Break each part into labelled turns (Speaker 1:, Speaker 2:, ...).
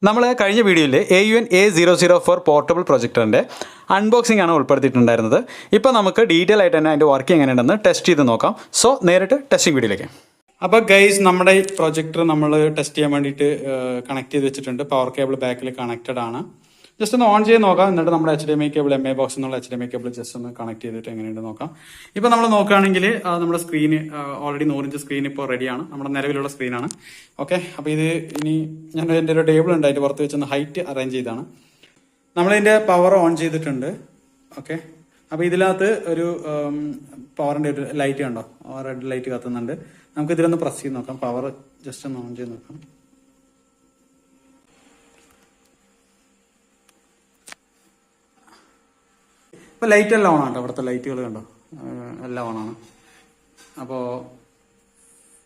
Speaker 1: നമ്മൾ കഴിഞ്ഞ വീഡിയോയിൽ AUN A004 പോർട്ടബിൾ പ്രൊജക്ടറിൻ്റെ അൺബോക്സിംഗ് ആണ് ഉൾപ്പെടുത്തിയിട്ടുണ്ടായിരുന്നത്. ഇപ്പോൾ നമുക്ക് ഡീറ്റെയിൽ ആയിട്ട് തന്നെ അതിൻ്റെ വർക്കിംഗ് എങ്ങനെയുണ്ടെന്ന് ടെസ്റ്റ് ചെയ്ത് നോക്കാം. സോ നേരിട്ട് ടെസ്റ്റിംഗ് വീഡിയോയിലേക്ക്. അപ്പോൾ ഗൈസ്, നമ്മുടെ ഈ പ്രൊജക്ടർ നമ്മൾ ടെസ്റ്റ് ചെയ്യാൻ വേണ്ടിയിട്ട് കണക്ട് ചെയ്ത് വെച്ചിട്ടുണ്ട്. പവർ കേബിൾ ബാക്കിൽ കണക്റ്റഡ് ആണ്. ജസ്റ്റ് ഒന്ന് ഓൺ ചെയ്ത് നോക്കാം. എന്നിട്ട് നമ്മുടെ HDMI കേബിൾ MA ബോക്സ് എന്നുള്ള HDMI കേബിൾ ജസ്റ്റ് ഒന്ന് കണക്ട് ചെയ്തിട്ട് എങ്ങനെയുണ്ട് നോക്കാം. ഇപ്പോൾ നമ്മൾ നോക്കുകയാണെങ്കിൽ നമ്മുടെ സ്ക്രീന് ഓൾറെഡി 100 ഇഞ്ച് സ്ക്രീൻ ഇപ്പോൾ റെഡിയാണ്. നമ്മുടെ നിലവിലുള്ള സ്ക്രീനാണ്. ഓക്കെ, അപ്പോൾ ഇത് ഇനി ഞാൻ എൻ്റെ ഒരു ടേബിൾ ഉണ്ട്, അതിൻ്റെ പുറത്ത് വെച്ചൊന്ന് ഹൈറ്റ് അറേഞ്ച് ചെയ്താണ്. നമ്മളിതിൻ്റെ പവർ ഓൺ ചെയ്തിട്ടുണ്ട്. ഓക്കെ, അപ്പോൾ ഇതിനകത്ത് ഒരു പവറിൻ്റെ ഒരു ലൈറ്റ് കണ്ടോ, റെഡ് ലൈറ്റ് കത്തുന്നുണ്ട്. നമുക്ക് ഇതിലൊന്ന് പ്രസ് ചെയ്ത് നോക്കാം. പവർ ജസ്റ്റ് ഒന്ന് ഓൺ ചെയ്ത് നോക്കാം. ഇപ്പോൾ ലൈറ്റ് എല്ലാം ഓണാണ് കേട്ടോ. അവിടുത്തെ ലൈറ്റുകൾ കണ്ടോ, എല്ലാം ഓണാണ്. അപ്പോൾ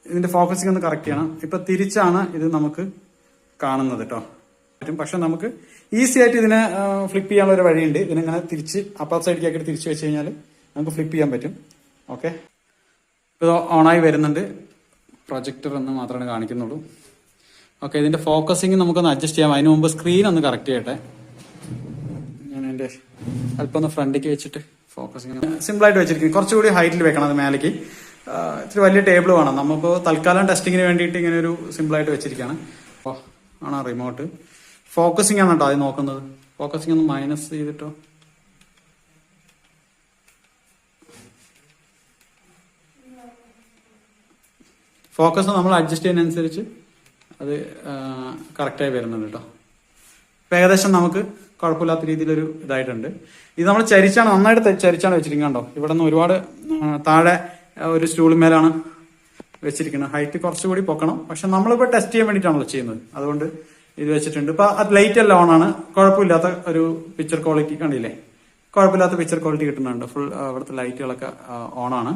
Speaker 1: ഇതിൻ്റെ ഫോക്കസിങ് ഒന്ന് കറക്റ്റ് ചെയ്യണം. ഇപ്പം തിരിച്ചാണ് ഇത് നമുക്ക് കാണുന്നത് കേട്ടോ. പറ്റും, പക്ഷെ നമുക്ക് ഈസി ആയിട്ട് ഇതിനെ ഫ്ലിപ്പ് ചെയ്യാനുള്ള ഒരു വഴിയുണ്ട്. ഇതിനിങ്ങനെ തിരിച്ച് അപ്പർ സൈഡിലേക്ക് ആക്കിയിട്ട് തിരിച്ച് വെച്ച് കഴിഞ്ഞാൽ നമുക്ക് ഫ്ലിപ്പ് ചെയ്യാൻ പറ്റും. ഓക്കെ, ഇത് ഓണായി വരുന്നുണ്ട്. പ്രൊജക്ടർ എന്ന് മാത്രമേ കാണിക്കുന്നുള്ളൂ. ഓക്കെ, ഇതിൻ്റെ ഫോക്കസിങ് നമുക്കൊന്ന് അഡ്ജസ്റ്റ് ചെയ്യാം. അതിന് മുമ്പ് സ്ക്രീൻ ഒന്ന് കറക്റ്റ് ചെയ്യട്ടെ. ഞാൻ എൻ്റെ അല്പം ഒന്ന് ഫ്രണ്ടിലേക്ക് വെച്ചിട്ട് ഫോക്കസിങ് സിമ്പിളായിട്ട് വെച്ചിരിക്കും. കുറച്ചുകൂടി ഹൈറ്റിൽ വെക്കണം. അത് മേലേക്ക് ഇത്തിരി വലിയ ടേബിൾ വേണം. നമുക്കിപ്പോൾ തൽക്കാലം ടെസ്റ്റിങ്ങിന് വേണ്ടിയിട്ട് ഇങ്ങനെ ഒരു സിമ്പിളായിട്ട് വെച്ചിരിക്കുകയാണ്. അപ്പോൾ ആണ് റിമോട്ട്. ഫോക്കസിങ് ആണ് കേട്ടോ അത് നോക്കുന്നത്. ഫോക്കസിങ് ഒന്ന് മൈനസ് ചെയ്തിട്ടോ. ഫോക്കസ് നമ്മൾ അഡ്ജസ്റ്റ് ചെയ്യുന്നതനുസരിച്ച് അത് കറക്റ്റായി വരുന്നുണ്ട് കേട്ടോ. ഇപ്പം ഏകദേശം നമുക്ക് കുഴപ്പമില്ലാത്ത രീതിയിലൊരു ഇതായിട്ടുണ്ട്. ഇത് നമ്മൾ ചരിച്ചാണ്, നന്നായിട്ട് ചരിച്ചാണ് വെച്ചിരിക്കുന്നത് കണ്ടോ. ഇവിടെ നിന്ന് ഒരുപാട് താഴെ ഒരു സ്റ്റൂളിന്മേലാണ് വെച്ചിരിക്കുന്നത്. ഹൈറ്റ് കുറച്ചുകൂടി പൊക്കണം. പക്ഷെ നമ്മളിപ്പോൾ ടെസ്റ്റ് ചെയ്യാൻ വേണ്ടിയിട്ടാണല്ലോ ചെയ്യുന്നത്. അതുകൊണ്ട് ഇത് വെച്ചിട്ടുണ്ട്. ഇപ്പം അത് ലൈറ്റ് എല്ലാം ഓണാണ്. കുഴപ്പമില്ലാത്ത ഒരു പിക്ചർ ക്വാളിറ്റി കണ്ടില്ലേ, കുഴപ്പമില്ലാത്ത പിക്ചർ ക്വാളിറ്റി കിട്ടുന്നുണ്ട്. ഫുൾ അവിടുത്തെ ലൈറ്റുകളൊക്കെ ഓണാണ്.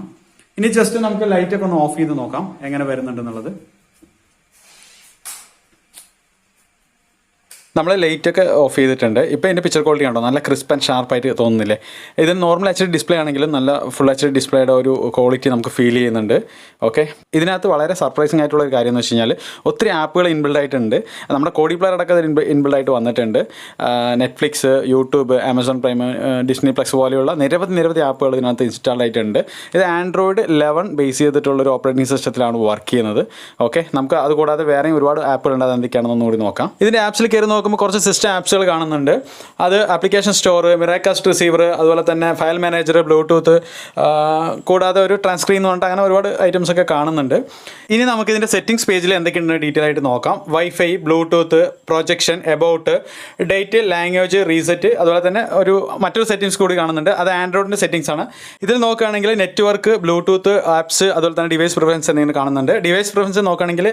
Speaker 1: ഇനി ജസ്റ്റ് നമുക്ക് ലൈറ്റൊക്കെ ഒന്ന് ഓഫ് ചെയ്ത് നോക്കാം എങ്ങനെ വരുന്നുണ്ടെന്നുള്ളത്. നമ്മൾ ലൈറ്റൊക്കെ ഓഫ് ചെയ്തിട്ടുണ്ട്. ഇപ്പോൾ ഇതിൻ്റെ പിക്ചർ ക്വാളിറ്റി ഉണ്ടോ, നല്ല ക്രിസ്പ് ആൻഡ് ഷാർപ്പായിട്ട് തോന്നുന്നില്ലേ. ഇത് നോർമൽ HD ഡിസ്പ്ലേ ആണെങ്കിലും നല്ല ഫുൾ HD ഡിസ്പ്ലേയുടെ ഒരു ക്വാളിറ്റി നമുക്ക് ഫീൽ ചെയ്യുന്നുണ്ട്. ഓക്കെ, ഇതിനകത്ത് വളരെ സർപ്രൈസിംഗ് ആയിട്ടുള്ള ഒരു കാര്യം എന്ന് വെച്ച് കഴിഞ്ഞാൽ ഒത്തിരി ആപ്പുകൾ ഇൻബിൽഡ് ആയിട്ടുണ്ട്. നമ്മുടെ കോഡി പ്ലെയർ അടക്കം ഇൻബിൽഡ് ആയിട്ട് വന്നിട്ടുണ്ട്. Netflix, YouTube, Amazon prime, Disney plus പോലെയുള്ള നിരവധി ആപ്പുകൾ ഇതിനകത്ത് ഇൻസ്റ്റാൾ ആയിട്ടുണ്ട്. ഇത് Android 11 ബേസ് ചെയ്തിട്ടുള്ളൊരു ഓപ്പറേറ്റിംഗ് സിസ്റ്റത്തിലാണ് വർക്ക് ചെയ്യുന്നത്. ഓക്കെ, നമുക്ക് അതുകൂടാതെ വേറെയും ഒരുപാട് ആപ്പുകൾ ഉണ്ട്. അത് എന്തൊക്കെയാണെന്ന് കൂടി നോക്കാം. ഇതിൻ്റെ ആപ്സിൽ കയറി നോക്കുമ്പോൾ കുറച്ച് സിസ്റ്റം ആപ്സുകൾ കാണുന്നുണ്ട്. അത് ആപ്ലിക്കേഷൻ സ്റ്റോർ, മിറാകാസ്റ്റ് റിസീവർ, അതുപോലെ തന്നെ ഫയൽ മാനേജർ, ബ്ലൂടൂത്ത്, കൂടാതെ ഒരു ട്രാൻസ്ക്രീൻ എന്ന് പറഞ്ഞിട്ട് അങ്ങനെ ഒരുപാട് ഐറ്റംസ് ഒക്കെ കാണുന്നുണ്ട്. ഇനി നമുക്ക് ഇതിൻ്റെ സെറ്റിംഗ്സ് പേജിൽ എന്തൊക്കെയുണ്ട് ഡീറ്റെയിൽ ആയിട്ട് നോക്കാം. Wifi, Bluetooth, projection, about, date, language, reset, അതുപോലെ തന്നെ മറ്റൊരു സെറ്റിംഗ്സ് കൂടി കാണുന്നുണ്ട്. അത് ആൻഡ്രോയിഡിൻ്റെ സെറ്റിംഗ്സ് ആണ്. ഇതിൽ നോക്കുകയാണെങ്കിൽ നെറ്റ്വർക്ക്, ബ്ലൂടൂത്ത്, ആപ്സ്, അതുപോലെ തന്നെ ഡിവൈസ് പ്രിഫറൻസ് എന്നിങ്ങനെ കാണുന്നുണ്ട്. ഡിവൈസ് പ്രിഫറൻസ് നോക്കുകയാണെങ്കിൽ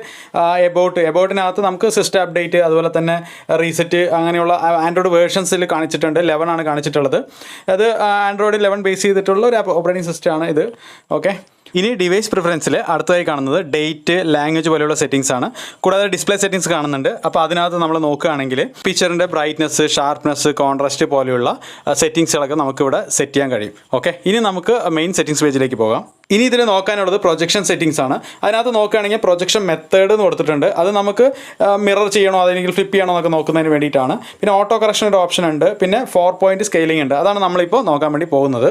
Speaker 1: എബൌട്ടിനകത്ത് നമുക്ക് സിസ്റ്റം അപ്ഡേറ്റ്, അതുപോലെ തന്നെ റീസെറ്റ്, അങ്ങനെയുള്ള ആൻഡ്രോയിഡ് വേർഷൻസിൽ കാണിച്ചിട്ടുണ്ട്. 11 ആണ് കാണിച്ചിട്ടുള്ളത്. അത് ആൻഡ്രോയിഡ് 11 ബേസ് ചെയ്തിട്ടുള്ള ഒരു ഓപ്പറേറ്റിംഗ് സിസ്റ്റമാണ് ഇത്. ഓക്കെ, ഇനി ഡിവൈസ് പ്രിഫറൻസിൽ അടുത്തതായി കാണുന്നത് ഡേറ്റ്, ലാംഗ്വേജ് പോലെയുള്ള സെറ്റിംഗ്സ് ആണ്. കൂടാതെ ഡിസ്പ്ലേ സെറ്റിംഗ്സ് കാണുന്നുണ്ട്. അപ്പോൾ അതിനകത്ത് നമ്മൾ നോക്കുകയാണെങ്കിൽ പിക്ചറിൻ്റെ ബ്രൈറ്റ്നസ്, ഷാർപ്നെസ്, കോൺട്രാസ്റ്റ് പോലെയുള്ള സെറ്റിംഗ്സുകളൊക്കെ നമുക്കിവിടെ സെറ്റ് ചെയ്യാൻ കഴിയും. ഓക്കെ, ഇനി നമുക്ക് മെയിൻ സെറ്റിംഗ്സ് പേജിലേക്ക് പോകാം. ഇനി ഇതിൽ നോക്കാനുള്ളത് പ്രൊജക്ഷൻ സെറ്റിംഗ്സ് ആണ്. അതിനകത്ത് നോക്കുകയാണെങ്കിൽ പ്രൊജക്ഷൻ മെത്തേഡ് എന്ന് കൊടുത്തിട്ടുണ്ട്. അത് നമുക്ക് മിറർ ചെയ്യണോ അല്ലെങ്കിൽ ഫ്ലിപ്പ് ചെയ്യണോ എന്നൊക്കെ നോക്കുന്നതിന് വേണ്ടിയിട്ടാണ്. പിന്നെ ഓട്ടോ കറക്ഷൻ്റെ ഓപ്ഷൻ ഉണ്ട്. പിന്നെ 4 പോയിന്റ് സ്കെയിലിംഗ് ഉണ്ട്. അതാണ് നമ്മളിപ്പോൾ നോക്കാൻ വേണ്ടി പോകുന്നത്.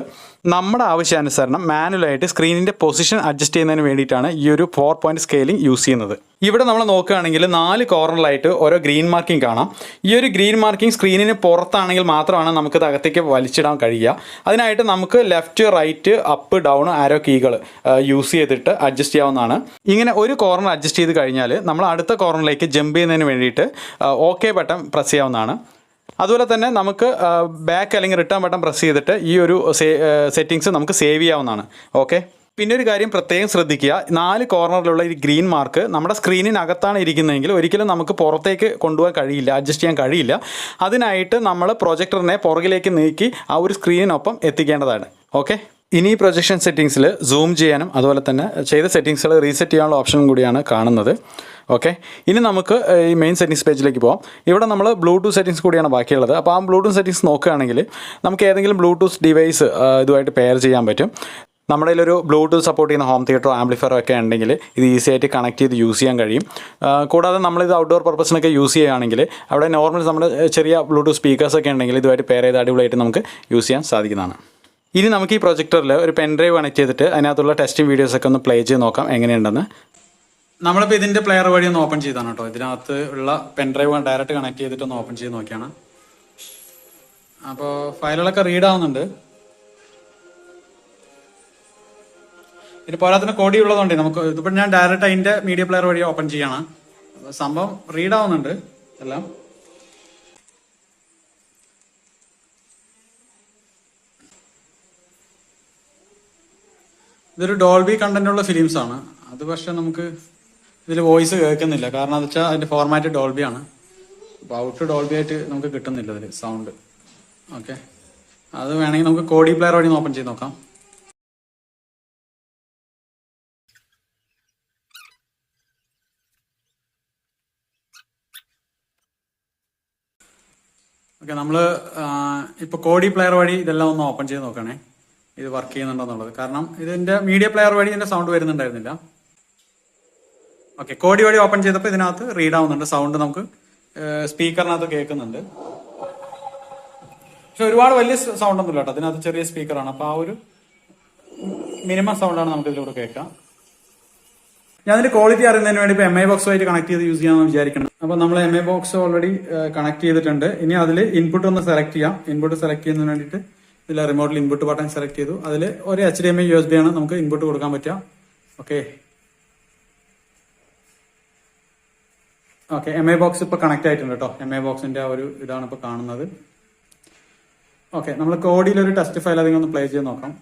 Speaker 1: നമ്മുടെ ആവശ്യാനുസരണം മാനുവലായിട്ട് സ്ക്രീനിൻ്റെ പൊസിഷൻ അഡ്ജസ്റ്റ് ചെയ്യുന്നതിന് വേണ്ടിയിട്ടാണ് ഈ ഒരു 4 പോയിന്റ് സ്കെയിലിംഗ് യൂസ് ചെയ്യുന്നത്. ഇവിടെ നമ്മൾ നോക്കുകയാണെങ്കിൽ 4 കോർണറിലായിട്ട് ഓരോ ഗ്രീൻ മാർക്കിംഗ് കാണാം. ഈ ഒരു ഗ്രീൻ മാർക്കിംഗ് സ്ക്രീനിന് പുറത്താണെങ്കിൽ മാത്രമാണ് നമുക്കത് അകത്തേക്ക് വലിച്ചിടാൻ കഴിയുക. അതിനായിട്ട് നമുക്ക് left, right, up, down arrow കീകൾ യൂസ് ചെയ്തിട്ട് അഡ്ജസ്റ്റ് ചെയ്യാവുന്നതാണ്. ഇങ്ങനെ ഒരു കോർണർ അഡ്ജസ്റ്റ് ചെയ്ത് കഴിഞ്ഞാൽ നമ്മൾ അടുത്ത കോർണറിലേക്ക് ജമ്പ് ചെയ്യുന്നതിന് വേണ്ടിയിട്ട് OK ബട്ടൺ പ്രസ് ചെയ്യാവുന്നതാണ്. അതുപോലെ തന്നെ നമുക്ക് ബാക്ക് അല്ലെങ്കിൽ റിട്ടേൺ ബട്ടൺ പ്രസ് ചെയ്തിട്ട് ഈ ഒരു സെറ്റിങ്സ് നമുക്ക് സേവ് ചെയ്യാവുന്നതാണ്. ഓക്കെ, പിന്നെ ഒരു കാര്യം പ്രത്യേകം ശ്രദ്ധിക്കുക. 4 കോർണറിലുള്ള ഈ ഗ്രീൻ മാർക്ക് നമ്മുടെ സ്ക്രീനിനകത്താണ് ഇരിക്കുന്നതെങ്കിൽ ഒരിക്കലും നമുക്ക് പുറത്തേക്ക് കൊണ്ടുപോകാൻ കഴിയില്ല, അഡ്ജസ്റ്റ് ചെയ്യാൻ കഴിയില്ല. അതിനായിട്ട് നമ്മൾ പ്രൊജക്ടറിനെ പുറകിലേക്ക് നീക്കി ആ ഒരു സ്ക്രീനിനൊപ്പം എത്തിക്കേണ്ടതാണ്. ഓക്കെ, ഇനി പ്രൊജക്ഷൻ സെറ്റിങ്സിൽ സൂം ചെയ്യാനും അതുപോലെ തന്നെ ചെയ്ത സെറ്റിങ്സുകൾ റീസെറ്റ് ചെയ്യാനുള്ള ഓപ്ഷനും കൂടിയാണ് കാണുന്നത്. ഓക്കെ, ഇനി നമുക്ക് ഈ മെയിൻ സെറ്റിങ്സ് പേജിലേക്ക് പോകാം. ഇവിടെ നമ്മൾ ബ്ലൂടൂത്ത് സെറ്റിങ്സ് കൂടിയാണ് ബാക്കിയുള്ളത്. അപ്പോൾ ആ ബ്ലൂടൂത്ത് സെറ്റിങ്സ് നോക്കുകയാണെങ്കിൽ നമുക്ക് ഏതെങ്കിലും ബ്ലൂടൂത്ത് ഡിവൈസ് ഇതുമായിട്ട് പെയർ ചെയ്യാൻ പറ്റും. നമ്മുടെ കയ്യിലൊരു ബ്ലൂടൂത്ത് സപ്പോർട്ട് ചെയ്യുന്ന ഹോം തിയേറ്ററോ ആംപ്ലിഫയറോ ഒക്കെ ഉണ്ടെങ്കിൽ ഇത് ഈസി ആയിട്ട് കണക്ട് ചെയ്ത് യൂസ് ചെയ്യാൻ കഴിയും. കൂടാതെ നമ്മളിത് ഔട്ട്ഡോർ പർപ്പസിനൊക്കെ യൂസ് ചെയ്യുകയാണെങ്കിൽ അവിടെ നോർമൽ നമ്മുടെ ചെറിയ ബ്ലൂടൂത്ത് സ്പീക്കേഴ്സൊക്കെ ഉണ്ടെങ്കിൽ ഇതുമായിട്ട് പെയർ ചെയ്ത് അടിപൊളിയായിട്ട് നമുക്ക് യൂസ് ചെയ്യാൻ സാധിക്കുന്നതാണ്. ഇനി നമുക്ക് ഈ പ്രൊജക്ടറിൽ ഒരു പെൻ ഡ്രൈവ് കണക്ട് ചെയ്തിട്ട് അതിനകത്തുള്ള ടെസ്റ്റിംഗ് വീഡിയോസൊക്കെ ഒന്ന് പ്ലേ ചെയ്ത് നോക്കാം എങ്ങനെയുണ്ടെന്ന്. നമ്മളിപ്പോൾ ഇതിൻ്റെ പ്ലെയർ വഴി ഒന്ന് ഓപ്പൺ ചെയ്താണ് കേട്ടോ. ഇതിനകത്ത് ഉള്ള പെൻ ഡ്രൈവ് ഡയറക്റ്റ് കണക്ട് ചെയ്തിട്ട് ഒന്ന് ഓപ്പൺ ചെയ്ത് നോക്കിയാണ്. അപ്പോൾ ഫയലുകളൊക്കെ റീഡ് ആവുന്നുണ്ട്. ഇനി പോരാത്തിന് കോഡി ഉള്ളതുകൊണ്ട് നമുക്ക് ഇതിപ്പോൾ ഞാൻ ഡയറക്റ്റ് അതിൻ്റെ മീഡിയ പ്ലെയർ വഴി ഓപ്പൺ ചെയ്യാണ്. സംഭവം റീഡ് ആവുന്നുണ്ട് എല്ലാം. ഇതൊരു ഡോൾബി കണ്ടന്റ് ഉള്ള ഫിലിംസ് ആണ്. അത് പക്ഷെ നമുക്ക് ഇതിൽ വോയിസ് കേൾക്കുന്നില്ല. കാരണം എന്താ വെച്ചാൽ അതിൻ്റെ ഫോർമാറ്റ് ഡോൾബി ആണ്. അപ്പോൾ ഔട്ട് ഡോൾബി ആയിട്ട് നമുക്ക് കിട്ടുന്നില്ല ഇതിൽ സൗണ്ട്. ഓക്കെ, അത് വേണമെങ്കിൽ നമുക്ക് കോഡി പ്ലെയർ വഴി ഓപ്പൺ ചെയ്ത് നോക്കാം. ഓക്കെ, നമ്മൾ ഇപ്പോൾ കോഡി പ്ലെയർ വഴി ഇതെല്ലാം ഒന്ന് ഓപ്പൺ ചെയ്ത് നോക്കണേ ഇത് വർക്ക് ചെയ്യുന്നുണ്ടോ എന്നുള്ളത്. കാരണം ഇതിൻ്റെ മീഡിയ പ്ലെയർ വഴി ഇതിൻ്റെ സൗണ്ട് വരുന്നുണ്ടായിരുന്നില്ല. ഓക്കെ, കോഡി വഴി ഓപ്പൺ ചെയ്തപ്പോൾ ഇതിനകത്ത് റീഡ് ആവുന്നുണ്ട്. സൗണ്ട് നമുക്ക് സ്പീക്കറിനകത്ത് കേൾക്കുന്നുണ്ട്. പക്ഷെ ഒരുപാട് വലിയ സൗണ്ട് ഒന്നുമില്ല കേട്ടോ. അതിനകത്ത് ചെറിയ സ്പീക്കറാണ്. അപ്പോൾ ആ ഒരു മിനിമം സൗണ്ടാണ് നമുക്ക് ഇതിലൂടെ കേൾക്കാം. ഞാൻ അതിന്റെ ക്വാളിറ്റി അറിയുന്നതിന് വേണ്ടി ഇപ്പോൾ MI ബോക്സുമായിട്ട് കണക്ട് ചെയ്ത് യൂസ് ചെയ്യാമെന്ന് വിചാരിക്കണം. അപ്പോൾ നമ്മൾ MI ബോക്സ് ഓൾറെഡി കണക്ട് ചെയ്തിട്ടുണ്ട്. ഇനി അതിൽ ഇൻപുട്ട് ഒന്ന് സെലക്ട് ചെയ്യാം. ഇൻപുട്ട് സെലക്ട് ചെയ്യുന്നതിന് വേണ്ടിയിട്ട് ഇതിൽ റിമോട്ടിൽ ഇൻപുട്ട് ബട്ടൺ സെലക്ട് ചെയ്തു. അതിൽ ഒരു HDMI USB ആണ് നമുക്ക് ഇൻപുട്ട് കൊടുക്കാൻ പറ്റുക. ഓക്കെ, MI ബോക്സ് ഇപ്പോൾ കണക്ട് ആയിട്ടുണ്ട് കേട്ടോ. MI ബോക്സിന്റെ ആ ഒരു ഇതാണ് ഇപ്പോൾ കാണുന്നത്. ഓക്കെ, നമ്മൾ കോഡിയിൽ ഒരു ടെസ്റ്റ് ഫയൽ അധികം ഒന്ന് പ്ലേ ചെയ്ത് നോക്കാം.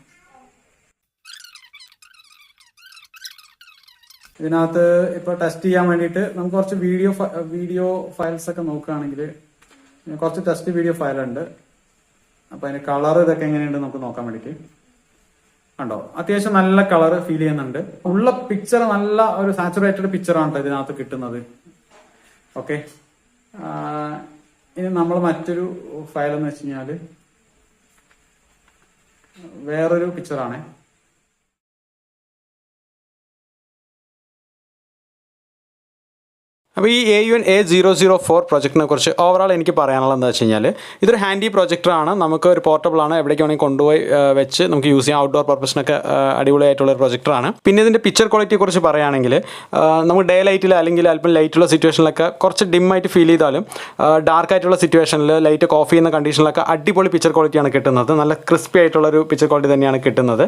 Speaker 1: ഇതിനകത്ത് ഇപ്പോൾ ടെസ്റ്റ് ചെയ്യാൻ വേണ്ടിയിട്ട് നമുക്ക് കുറച്ച് വീഡിയോ ഫയൽസ് ഒക്കെ നോക്കുകയാണെങ്കിൽ കുറച്ച് ടെസ്റ്റ് വീഡിയോ ഫയലുണ്ട്. അപ്പോൾ അതിന്റെ കളർ ഇതൊക്കെ എങ്ങനെയുണ്ട് നമുക്ക് നോക്കാൻ വേണ്ടിയിട്ട്. കണ്ടോ, അത്യാവശ്യം നല്ല കളർ ഫീൽ ചെയ്യുന്നുണ്ട്. ഉള്ള പിക്ചർ നല്ല ഒരു സാച്ചുറേറ്റഡ് പിക്ചറാണ് ഇതിനകത്ത് കിട്ടുന്നത്. ഓക്കെ, ഇനി നമ്മൾ മറ്റൊരു ഫയൽ എന്ന് വെച്ച് കഴിഞ്ഞാൽ വേറൊരു പിക്ചറാണ്. അപ്പോൾ ഈ AUN A004 പ്രൊജക്റ്റിനെ കുറിച്ച് ഓവറോൾ എനിക്ക് പറയാനുള്ളത് എന്താ വെച്ച് കഴിഞ്ഞാൽ ഇതൊരു ഹാൻഡി പ്രൊജക്ടറാണ്. നമുക്ക് ഒരു പോർട്ടബിളാണ്. എവിടേക്ക് വേണമെങ്കിൽ കൊണ്ടുപോയി വെച്ച് നമുക്ക് യൂസ് ചെയ്യാം. ഔട്ട്ഡോർ പർപ്പസിനൊക്കെ അടിപൊളിയായിട്ടുള്ള ഒരു പ്രൊജക്ടറാണ്. പിന്നെ ഇതിൻ്റെ പിക്ചർ ക്വാളിറ്റിയെ കുറിച്ച് പറയുകയാണെങ്കിൽ നമുക്ക് ഡേ ലൈറ്റിൽ അല്ലെങ്കിൽ അല്പം ലൈറ്റുള്ള സിറ്റുവേഷനിലൊക്കെ കുറച്ച് ഡിമ്മായിട്ട് ഫീൽ ചെയ്താലും ഡാർക്കായിട്ടുള്ള സിറ്റുവേഷനിൽ ലൈറ്റ് ഓഫ് ചെയ്യുന്ന കണ്ടീഷനിലൊക്കെ അടിപൊളി പിക്ചർ ക്വാളിറ്റിയാണ് കിട്ടുന്നത്. നല്ല ക്രിസ്പി ആയിട്ടുള്ളൊരു പിക്ചർ ക്വാളിറ്റി തന്നെയാണ് കിട്ടുന്നത്.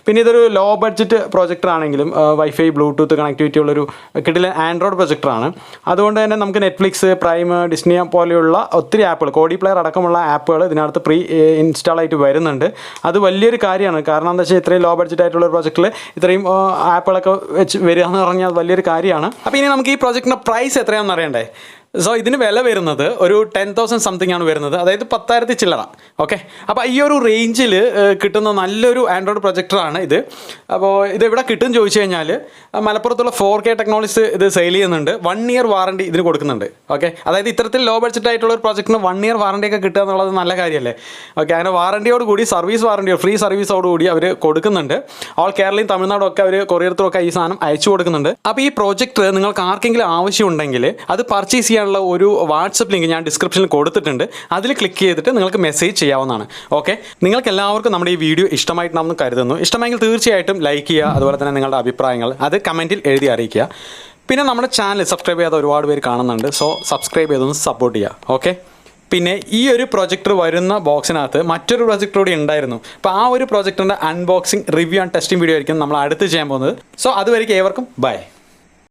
Speaker 1: പിന്നെ ഇതൊരു ലോ ബഡ്ജറ്റ് പ്രൊജക്ടർ ആണെങ്കിലും വൈഫൈ ബ്ലൂടൂത്ത് കണക്ടിവിറ്റി ഉള്ളൊരു കിട്ടില്ല ആൻഡ്രോയിഡ് പ്രൊജക്ടറാണ്. അതുകൊണ്ട് തന്നെ നമുക്ക് നെറ്റ്ഫ്ലിക്സ്, പ്രൈം, ഡിസ്നി പോലെയുള്ള ഒത്തിരി ആപ്പുകൾ, കോഡി പ്ലെയർ അടക്കമുള്ള ആപ്പുകൾ ഇതിനകത്ത് ഇൻസ്റ്റാൾ ആയിട്ട് വരുന്നുണ്ട്. അത് വലിയൊരു കാര്യമാണ്. കാരണം എന്താ വെച്ചാൽ ഇത്രയും ലോ ബഡ്ജറ്റ് ആയിട്ടുള്ള ഒരു പ്രൊജക്റ്റിൽ ഇത്രയും ആപ്പുകളൊക്കെ വെച്ച് വരിക എന്ന് പറഞ്ഞാൽ വലിയൊരു കാര്യമാണ്. അപ്പോൾ ഇനി നമുക്ക് ഈ പ്രൊജക്റ്റിൻ്റെ പ്രൈസ് എത്രയാണെന്ന് അറിയണ്ടേ? സോ ഇതിന് വില വരുന്നത് ഒരു 10,000 സംതിങ് ആണ് വരുന്നത്. അതായത് 10,000 ചില്ലറ. ഓക്കെ, അപ്പോൾ ഈ ഒരു റേഞ്ചിൽ കിട്ടുന്ന നല്ലൊരു ആൻഡ്രോയിഡ് പ്രൊജക്ടറാണ് ഇത്. അപ്പോൾ ഇത് എവിടെ കിട്ടും ചോദിച്ചു കഴിഞ്ഞാൽ മലപ്പുറത്തുള്ള 4K ടെക്നോളജീസ് ഇത് സെയിൽ ചെയ്യുന്നുണ്ട്. 1 ഇയർ വാറണ്ടി ഇതിന് കൊടുക്കുന്നുണ്ട്. ഓക്കെ, അതായത് ഇത്തരത്തിൽ ലോ ബഡ്ജറ്റ് ആയിട്ടുള്ള ഒരു പ്രൊജക്റ്റിന് 1 ഇയർ വാറണ്ടി ഒക്കെ കിട്ടുക എന്നുള്ളത് നല്ല കാര്യമല്ലേ? ഓക്കെ, അങ്ങനെ വാറണ്ടിയോട് കൂടി ഫ്രീ സർവീസോട് കൂടി അവർ കൊടുക്കുന്നുണ്ട്. ഓൾ കേരളയും തമിഴ്നാടും ഒക്കെ അവർ കൊറിയർ ത്രൂ ഒക്കെ ഈ സാധനം അയച്ചു കൊടുക്കുന്നുണ്ട്. അപ്പോൾ ഈ പ്രൊജക്ടർ നിങ്ങൾക്ക് ആർക്കെങ്കിലും ആവശ്യമുണ്ടെങ്കിൽ അത് പർച്ചേസ് ചെയ്യാൻ ഒരു വാട്സപ്പ് ലിങ്ക് ഞാൻ ഡിസ്ക്രിപ്ഷനിൽ കൊടുത്തിട്ടുണ്ട്. അതിൽ ക്ലിക്ക് ചെയ്തിട്ട് നിങ്ങൾക്ക് മെസ്സേജ് ചെയ്യാവുന്നതാണ്. ഓക്കെ, നിങ്ങൾക്ക് എല്ലാവർക്കും നമ്മുടെ ഈ വീഡിയോ ഇഷ്ടമായിട്ടാണെന്ന് കരുതുന്നു. ഇഷ്ടമെങ്കിൽ തീർച്ചയായിട്ടും ലൈക്ക് ചെയ്യുക. അതുപോലെ തന്നെ നിങ്ങളുടെ അഭിപ്രായങ്ങൾ അത് കമൻറ്റിൽ എഴുതി അറിയിക്കുക. പിന്നെ നമ്മുടെ ചാനൽ സബ്സ്ക്രൈബ് ചെയ്യാതെ ഒരുപാട് പേര് കാണുന്നുണ്ട്. സോ സബ്സ്ക്രൈബ് ചെയ്തൊന്ന് സപ്പോർട്ട് ചെയ്യുക. ഓക്കെ, പിന്നെ ഈ ഒരു പ്രൊജക്ടർ വരുന്ന ബോക്സിനകത്ത് മറ്റൊരു പ്രൊജക്ടർ കൂടി ഉണ്ടായിരുന്നു. അപ്പോൾ ആ ഒരു പ്രൊജക്ടറിൻ്റെ unboxing, review and testing video ആയിരിക്കും നമ്മൾ അടുത്ത് ചെയ്യാൻ പോകുന്നത്. സോ അതുവരെയ്ക്ക് ഏവർക്കും ബൈ.